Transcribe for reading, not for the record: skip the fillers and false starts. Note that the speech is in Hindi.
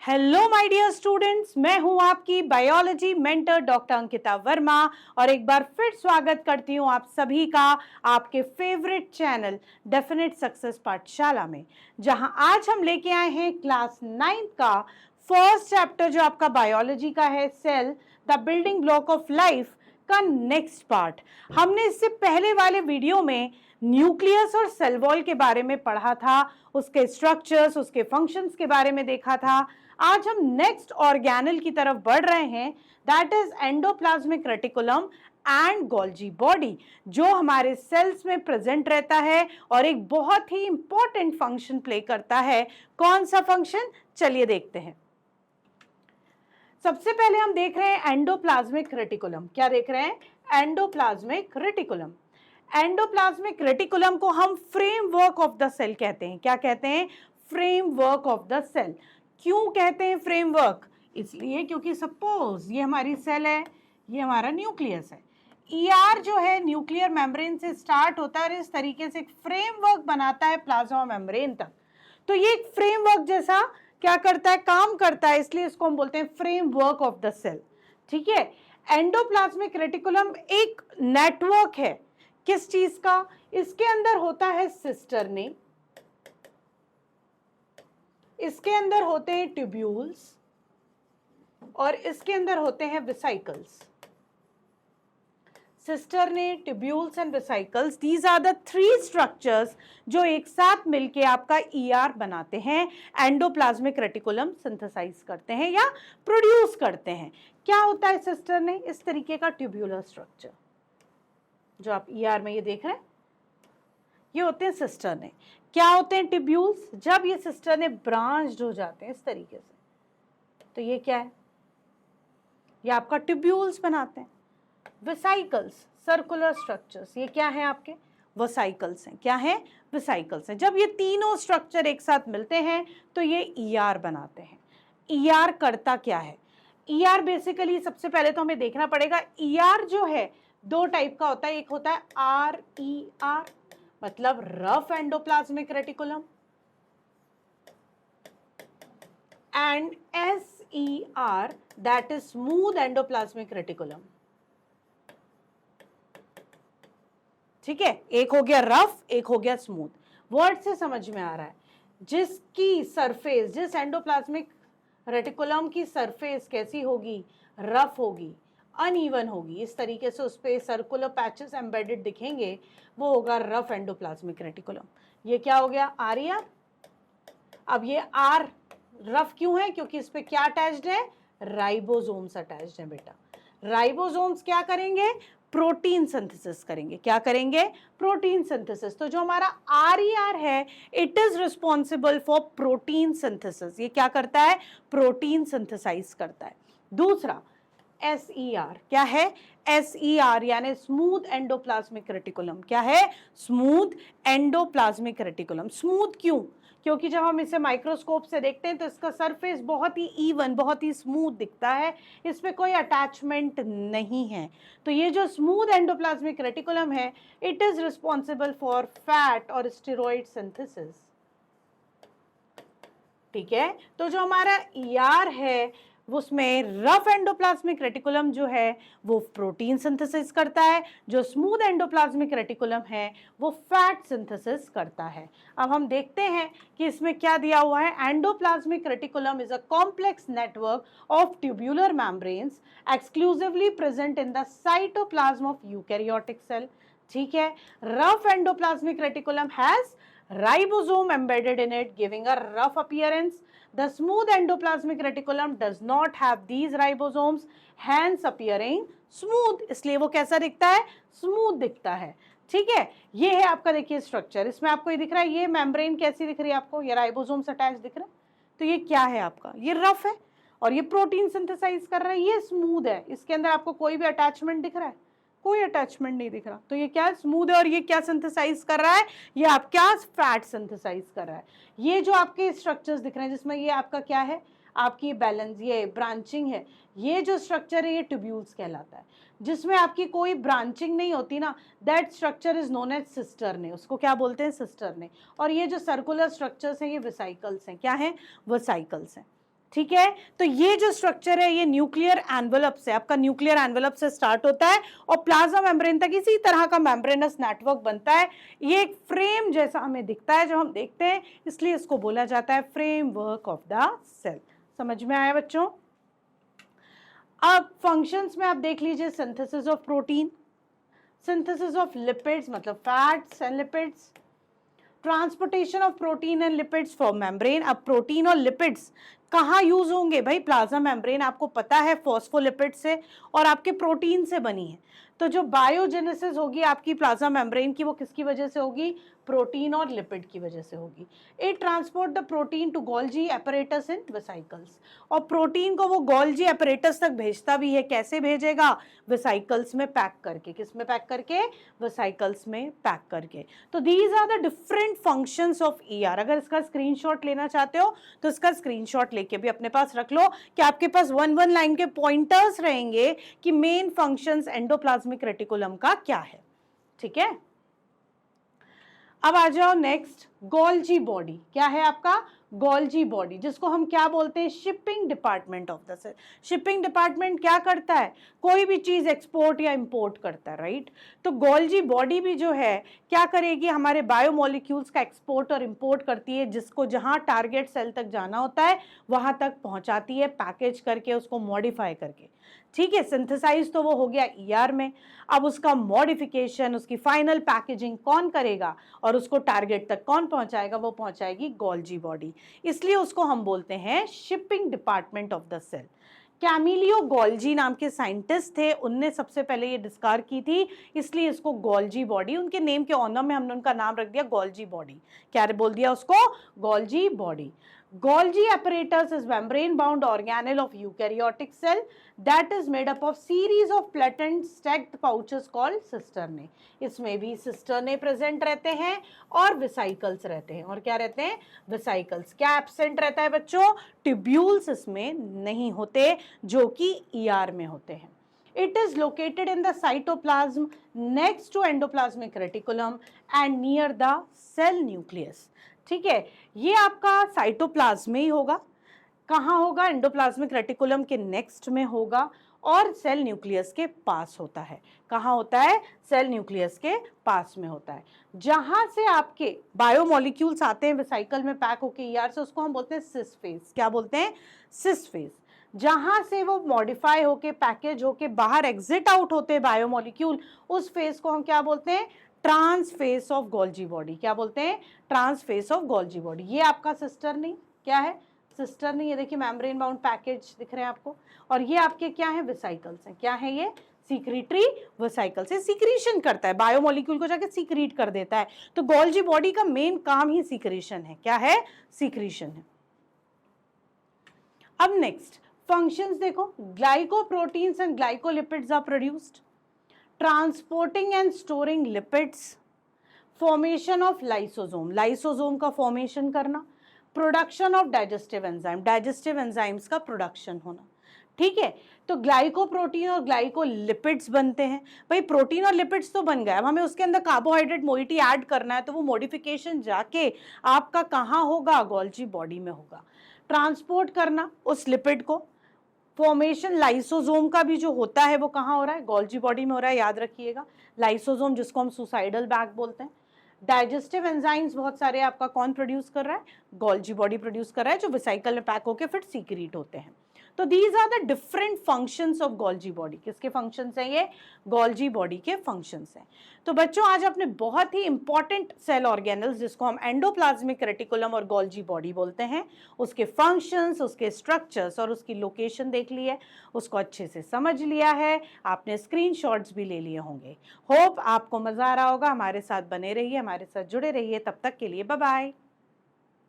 हेलो माय डियर स्टूडेंट्स, मैं हूं आपकी biology mentor doctor Ankita Verma और एक बार फिर स्वागत करती हूं आप सभी का आपके फेवरेट चैनल डेफिनेट सक्सेस पाठशाला में, जहां आज हम लेके आए हैं क्लास 9 का फर्स्ट चैप्टर जो आपका बायोलॉजी का है, cell the building block of life का नेक्स्ट पार्ट। हमने इससे पहले वाले वीडियो में न्यूक्लियस और सेल वॉल के बारे में पढ़ा था, उसके स्ट्रक्चर्स, उसके फंक्शंस के बारे में देखा था। आज हम नेक्स्ट ऑर्गेनल की तरफ बढ़ रहे हैं, that is endoplasmic reticulum and Golgi body, जो हमारे सेल्स में प्रेजेंट रहता है और एक बहुत ही इंपॉर्टेंट फंक्शन प्ले करता है। कौन सा फंक्शन, चलिए देखते हैं। सबसे पहले हम देख रहे हैं एंडोप्लाज्मिक रेटिकुलम। क्या देख रहे हैं? Endoplasmic reticulum. एंडोप्लाज्मिक रेटिकुलम को हम फ्रेमवर्क ऑफ द सेल कहते हैं। क्या कहते हैं? Framework of the cell. क्यों कहते हैं फ्रेमवर्क? इसलिए क्योंकि सपोज ये हमारी सेल है, ये हमारा न्यूक्लियस है। ईआर जो है न्यूक्लियर मेम्ब्रेन से स्टार्ट होता है और इस तरीके से एक फ्रेमवर्क बनाता है प्लाज्मा मेम्ब्रेन तक। तो ये एक फ्रेमवर्क जैसा क्या करता है, काम करता है, इसलिए इसको हम बोलते हैं फ्रेमवर्क ऑफ द सेल। ठीक है। एंडोप्लाज्मिक रेटिकुलम एक नेटवर्क है, किस चीज का? इसके अंदर होता है सिस्टर्नी, इसके अंदर होते हैं ट्यूब्यूल्स और इसके अंदर होते हैं vesicles. Cisternae, tubules and vesicles, these are the three structures जो एक साथ मिलके आपका ईआर बनाते हैं, एंडोप्लाज्मिक रेटिकुलम सिंथेसाइज करते हैं या प्रोड्यूस करते हैं। क्या होता है सिस्टर्नी? इस तरीके का ट्यूब्यूलर स्ट्रक्चर जो आप ईआर में ये देख रहे हैं, ये होते हैं सिस्टर्नी। क्या होते हैं ट्यूब्यूल्स? जब ये सिस्टर्नी ब्रांच्ड हो जाते हैं इस तरीके से, तो ये क्या है? ये आपका ट्यूब्यूल्स बनाते हैं। वेसिकल्स, सर्कुलर स्ट्रक्चर्स, ये क्या है? आपके वेसिकल्स हैं। क्या है? वेसिकल्स हैं। जब ये तीनों स्ट्रक्चर एक साथ मिलते हैं तो ये ईआर बनाते हैं। ईआर करता क्या है? ईआर बेसिकली सबसे पहले तो हमें देखना पड़ेगा, ईआर जो है दो टाइप का होता है। एक होता है RER, मतलब rough endoplasmic reticulum, and SER, that is smooth endoplasmic reticulum. ठीक है, एक हो गया रफ, एक हो गया स्मूथ। वर्ड से समझ में आ रहा है। जिसकी सरफेस, जिस एंडोप्लाज्मिक रेटिकुलम की सरफेस कैसी होगी? रफ होगी, अनइवन होगी, इस तरीके से उस पे सर्कुलर पैचेस एम्बेडेड दिखेंगे, वो होगा रफ एंडोप्लाज्मिक रेटिकुलम। ये क्या हो गया? RER। अब ये R रफ क्यों है? क्योंकि इस पे क्या अटैच्ड है? राइबोसोम्स अटैच्ड है बेटा। राइबोसोम्स क्या करेंगे? प्रोटीन सिंथेसिस करेंगे। क्या करेंगे? Protein synthesis. तो जो हमारा RER है, it is responsible for protein synthesis. ये क्या करता है? प्रोटीन सिंथेसाइज करता है। दूसरा SER क्या है? SER यानी स्मूथ एंडोप्लाज्मिक रेटिकुलम। क्या है? Smooth endoplasmic reticulum. स्मूथ क्यों? क्योंकि जब हम इसे माइक्रोस्कोप से देखते हैं तो इसका सरफेस बहुत ही इवन, बहुत ही स्मूथ दिखता है, इस पे कोई अटैचमेंट नहीं है। तो ये जो स्मूथ एंडोप्लाज्मिक रेटिकुलम है, it is responsible for fat और स्टेरॉइड सिंथेसिस। ठीक है। तो जो हमारा ER है उसमें रफ एंडोप्लाज्मिक रेटिकुलम जो है वो प्रोटीन सिंथेसिस करता है, जो स्मूथ एंडोप्लाज्मिक रेटिकुलम है वो फैट सिंथेसिस करता है। अब हम देखते हैं कि इसमें क्या दिया हुआ है। Endoplasmic reticulum is a complex network of tubular membranes exclusively present in the cytoplasm of eukaryotic cell. ठीक है। Rough endoplasmic reticulum has ribosome embedded in it, giving a rough appearance. The smooth endoplasmic reticulum does not have these ribosomes, hence appearing smooth. इसलिए वो कैसा दिखता है? स्मूथ दिखता है। ठीक है। ये है आपका, देखिए स्ट्रक्चर, इसमें आपको ये दिख रहा है, ये मेम्ब्रेन कैसी दिख रही है आपको? ये राइबोसोम्स अटैच दिख रहा है। तो ये क्या है आपका? ये रफ है और ये प्रोटीन सिंथेसाइज कर रहा है। ये स्मूथ है, इसके अंदर आपको कोई भी अटैचमेंट दिख रहा है? कोई अटैचमेंट नहीं दिख रहा। तो ये क्या? स्मूथ है। और ये क्या सिंथेसाइज कर रहा है? ये आप क्या? फैट सिंथेसाइज कर रहा है। ये जो आपके स्ट्रक्चर्स दिख रहे हैं जिसमें ये आपका क्या है? आपकी बैलेंस, ये ब्रांचिंग है, ये जो स्ट्रक्चर है ये ट्यूब्यूल्स कहलाता है। जिसमें आपकी कोई ब्रांचिंग नहीं होती ना, that structure is known as cisternae. उसको क्या बोलते हैं? सिस्टर्नी। और ये जो सर्कुलर स्ट्रक्चर्स हैं ये वेसिकल्स हैं। क्या हैं? वेसिकल्स हैं। ठीक है, तो ये जो स्ट्रक्चर है ये न्यूक्लियर एनवेलप से, आपका न्यूक्लियर एनवेलप से स्टार्ट होता है और प्लाज्मा मेम्ब्रेन तक इसी तरह का मेम्ब्रेनस नेटवर्क बनता है। ये एक फ्रेम जैसा हमें दिखता है जो हम देखते हैं, इसलिए इसको बोला जाता है फ्रेमवर्क ऑफ द सेल। समझ में आया बच्चों? अब फंक्शंस में आप देख लीजिए, synthesis of protein, synthesis of lipids मतलब fats and lipids, transportation of protein and lipids from membrane. अब प्रोटीन और लिपिड्स कहाँ यूज होंगे भाई? प्लाज्मा मेम्ब्रेन आपको पता है फॉस्फोलिपिड से और आपके प्रोटीन से बनी है। तो जो बायोजेनेसिस होगी आपकी प्लाज्मा मेम्ब्रेन की, वो किसकी वजह से होगी? प्रोटीन और लिपिड की वजह से होगी। It transport the protein to Golgi apparatus in vesicles, और प्रोटीन को वो गोल्जी एपरेटस तक भेजता भी है। कैसे भेजेगा? वेसिकल्स में पैक करके। किस में पैक करके? वेसिकल्स में पैक करके। तो these are the different functions of ER. अगर इसका स्क्रीनशॉट लेना चाहते हो तो इसका स्क्रीनशॉट लेके भी अपने पास रख लो कि आपके पास 1-1 लाइन के पॉइंटर्स रहेंगे कि मेन फंक्शंस एंडोप्लाज्मिक रेटिकुलम का क्या है। ठीक है, अब आ जाओ नेक्स्ट, गोल्जी बॉडी। क्या है आपका? गोल्जी बॉडी, जिसको हम क्या बोलते हैं? Shipping department of the cell. Shipping department क्या करता है? कोई भी चीज एक्सपोर्ट या इंपोर्ट करता है, राइट? तो गोल्जी बॉडी भी जो है क्या करेगी? हमारे बायोमोलिक्यूल्स का एक्सपोर्ट और इंपोर्ट करती है, जिसको जहां टारगेट सेल तक जाना होता है वहां तक पहुंचाती है, पैकेज करके, उसको मॉडिफाई करके। ठीक है, सिंथेसाइज तो वो हो गया ईआर में। अब उसका मॉडिफिकेशन, उसकी फाइनल पैकेजिंग कौन करेगा और उसको टारगेट तक कौन पहुंचाएगा? वो पहुंचाएगी गोल्जी बॉडी। इसलिए उसको हम बोलते हैं shipping department of the cell. Camillo Golgi नाम के साइंटिस्ट थे, उनने सबसे पहले ये डिस्कवर की थी, इसलिए इसको गोल्जी बॉडी, उनके नेम के ऑनर में हमने उनका नाम रख दिया गोल्जी बॉडी। क्या बोल दिया उसको? Golgi body. Golgi apparatus is membrane-bound organelle of eukaryotic cell that is made up of series of flattened stacked pouches called cisternae. इसमें भी cisternae present रहते हैं और vesicles रहते हैं। और क्या रहते हैं? vesicles। क्या absent रहता है बच्चों? tubules इसमें नहीं होते, जो कि ER में होते हैं। It is located in the cytoplasm next to endoplasmic reticulum and near the cell nucleus. ठीक है, ये आपका साइटोप्लाज्म में ही होगा। कहाँ होगा? एंडोप्लाज्मिक रेटिकुलम के नेक्स्ट में होगा और सेल न्यूक्लियस के पास होता है। कहाँ होता है? सेल न्यूक्लियस के पास में होता है। जहां से आपके बायोमोलिक्यूल्स आते हैं वेसिकल में पैक होके ईआर से, उसको हम बोलते हैं सिस फेज। क्या बोलते हैं? सिस फेज। जहां से वो मॉडिफाई होके, पैकेज होके बाहर एग्जिट आउट होते हैं बायोमोलिक्यूल, उस फेज को हम क्या बोलते हैं? Trans face of Golgi body. क्या बोलते हैं? Trans face of Golgi body. ये आपका सिस्टरनी क्या है? सिस्टरनी। ये देखिए मेम्ब्रेन बाउंड पैकेज दिख रहे हैं आपको, और ये आपके क्या है? वेसिकल्स हैं। क्या है ये? सीक्रेटरी वेसिकल से सीक्रेशन करता है, बायोमोलिक्यूल को जाके सीक्रेट कर देता है। तो गोल्जी बॉडी का मेन काम ही सीक्रेशन है। क्या है? सीक्रेशन है। अब नेक्स्ट फंक्शंस देखो, glycoproteins and glycolipids are produced, transporting and storing lipids, formation of lysosome, lysosome का फॉर्मेशन करना, production of digestive enzyme, digestive enzymes का प्रोडक्शन होना। ठीक है, तो ग्लाइकोप्रोटीन और ग्लाइकोलिपिड्स बनते हैं। भाई प्रोटीन और लिपिड्स तो बन गए, अब हमें उसके अंदर कार्बोहाइड्रेट मोइटी ऐड करना है, तो वो मॉडिफिकेशन जाके आपका कहाँ होगा? गोल्जी बॉडी में होगा। ट्रांसपोर्ट करना उस लिपिड को, फॉर्मेशन लाइसोसोम का भी जो होता है वो कहाँ हो रहा है? गोल्जी बॉडी में हो रहा है, याद रखिएगा। लाइसोसोम जिसको हम सुसाइडल बैग बोलते हैं। डाइजेस्टिव एंजाइम्स बहुत सारे आपका कौन प्रोड्यूस कर रहा है? गोल्जी बॉडी प्रोड्यूस कर रहा है, जो वेसिकल में पैक होकर फिर सीक्रेट होते हैं। तो these are the different functions of Golgi body. किसके फंक्शंस हैं ये? गोल्जी बॉडी के फंक्शंस हैं। तो बच्चों आज आपने बहुत ही इंपॉर्टेंट सेल ऑर्गेनल्स, जिसको हम एंडोप्लाज्मिक रेटिकुलम और गोल्जी बॉडी बोलते हैं, उसके फंक्शंस, उसके स्ट्रक्चर्स और उसकी लोकेशन देख ली है, उसको अच्छे से समझ लिया है, आपने स्क्रीनशॉट्स भी ले लिए होंगे। होप आपको मजा आ रहा होगा। हमारे साथ बने रहिए, हमारे साथ जुड़े रहिए। तब तक के लिए बाय बाय।